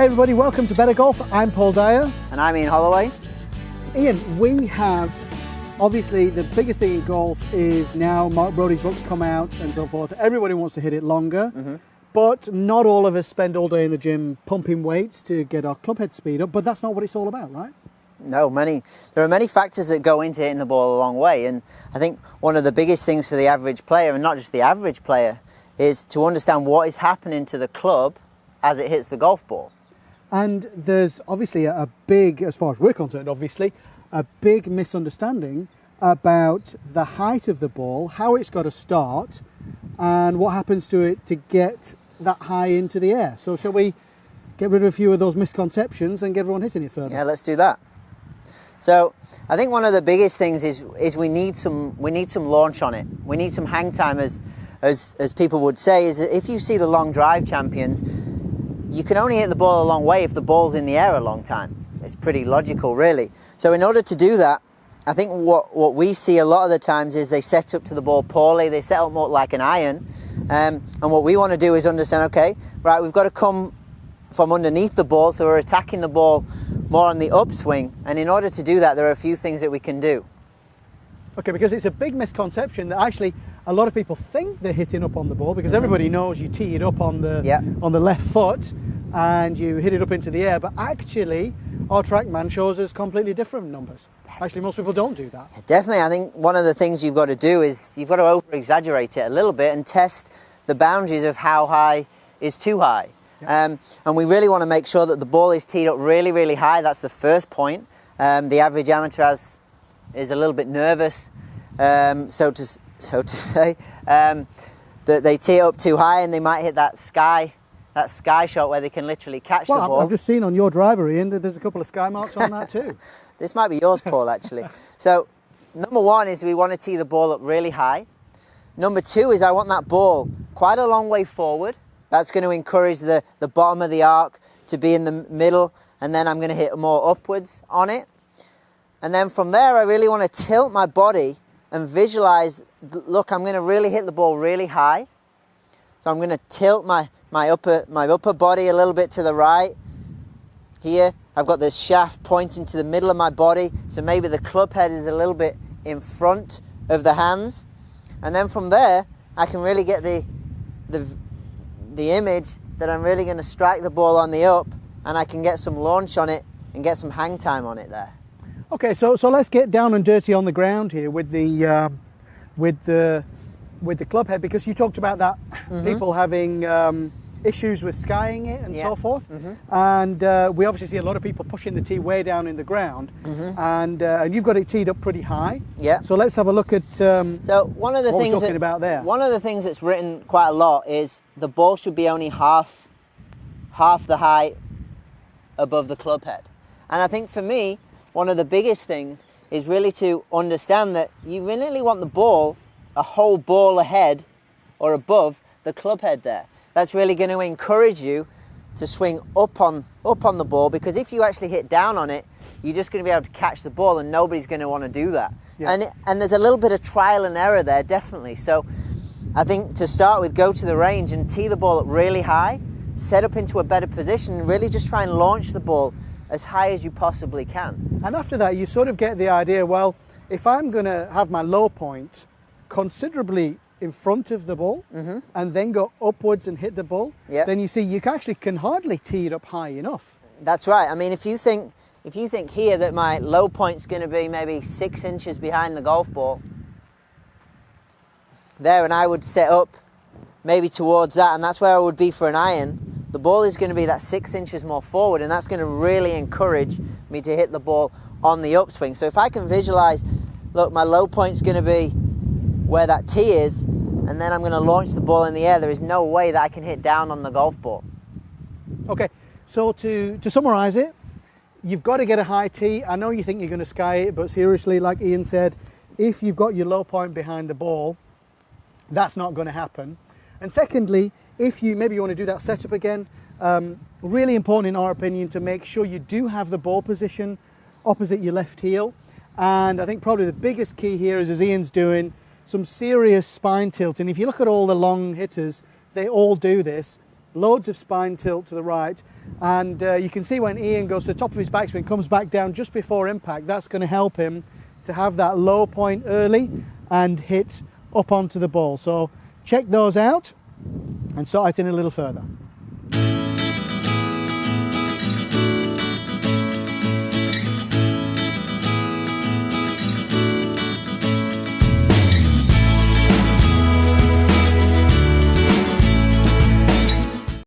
Hey everybody, welcome to Better Golf. I'm Paul Dyer. And I'm Ian Holloway. Ian, we have, obviously the biggest thing in golf is now Mark Brody's books come out and so forth. Everybody wants to hit it longer, but not all of us spend all day in the gym pumping weights to get our club head speed up, but that's not what it's all about, right? No, there are many factors that go into hitting the ball a long way, and I think one of the biggest things for the average player, and not just the average player, is to understand what is happening to the club as it hits the golf ball. And there's obviously a big, as far as we're concerned, obviously, a big misunderstanding about the height of the ball, how it's got to start, and what happens to it to get that high into the air. So shall we get rid of a few of those misconceptions and get everyone hitting it further? Yeah, let's do that. So I think one of the biggest things is we need some launch on it. We need some hang time, as people would say. Is that if you see the long drive champions, you can only hit the ball a long way if the ball's in the air a long time. It's pretty logical, really. So in order to do that, I think what we see a lot of the times is they set up to the ball poorly. They set up more like an iron. And what we want to do is understand, okay, right, we've got to come from underneath the ball, so we're attacking the ball more on the upswing. And in order to do that, there are a few things that we can do. Okay, because it's a big misconception that actually a lot of people think they're hitting up on the ball, because everybody knows you tee it up on the left foot and you hit it up into the air, but actually our TrackMan shows us completely different numbers. Actually, most people don't do that. Definitely. I think one of the things you've got to do is you've got to over-exaggerate it a little bit and test the boundaries of how high is too high. And we really want to make sure that the ball is teed up really, really high. That's the first point. The average amateur is a little bit nervous, so to say, that they tee up too high and they might hit that sky shot where they can literally catch the ball. I've just seen on your driver, Ian, that there's a couple of sky marks on that too. This might be yours, Paul, actually. So number one is we want to tee the ball up really high. Number two is I want that ball quite a long way forward. That's going to encourage the bottom of the arc to be in the middle, and then I'm going to hit more upwards on it. And then from there, I really want to tilt my body and visualize, look, I'm going to really hit the ball really high. So I'm going to tilt my upper body a little bit to the right. Here, I've got the shaft pointing to the middle of my body, so maybe the club head is a little bit in front of the hands. And then from there, I can really get the image that I'm really going to strike the ball on the up, and I can get some launch on it and get some hang time on it there. Okay, so let's get down and dirty on the ground here with the club head, because you talked about that people having issues with skying it and so forth, and we obviously see a lot of people pushing the tee way down in the ground, and you've got it teed up pretty high. Yeah. So let's have a look at so one of the things we're talking about there. One of the things that's written quite a lot is the ball should be only half the height above the club head, and I think for me, one of the biggest things is really to understand that you really want the ball a whole ball ahead or above the club head there. That's really going to encourage you to swing up on the ball, because if you actually hit down on it, you're just going to be able to catch the ball, and nobody's going to want to do that. Yeah. And there's a little bit of trial and error there, definitely. So I think to start with, go to the range and tee the ball up really high, set up into a better position, and really just try and launch the ball as high as you possibly can. And after that, you sort of get the idea, well, if I'm going to have my low point considerably in front of the ball and then go upwards and hit the ball, then you see you actually can hardly tee it up high enough. That's right. I mean, if you think here that my low point's going to be maybe 6 inches behind the golf ball there, and I would set up maybe towards that, and that's where I would be for an iron, the ball is going to be that 6 inches more forward, and that's going to really encourage me to hit the ball on the upswing. So if I can visualize, look, my low point's going to be where that tee is, and then I'm going to launch the ball in the air, there is no way that I can hit down on the golf ball. Okay, so to summarize it, you've got to get a high tee. I know you think you're going to sky it, but seriously, like Ian said, if you've got your low point behind the ball, that's not going to happen. And secondly, if maybe you want to do that setup again, really important in our opinion to make sure you do have the ball position opposite your left heel. And I think probably the biggest key here is, as Ian's doing, some serious spine tilt. And if you look at all the long hitters, they all do this. Loads of spine tilt to the right. And you can see when Ian goes to the top of his backswing, comes back down just before impact, that's going to help him to have that low point early and hit up onto the ball. So check those out and start it in a little further.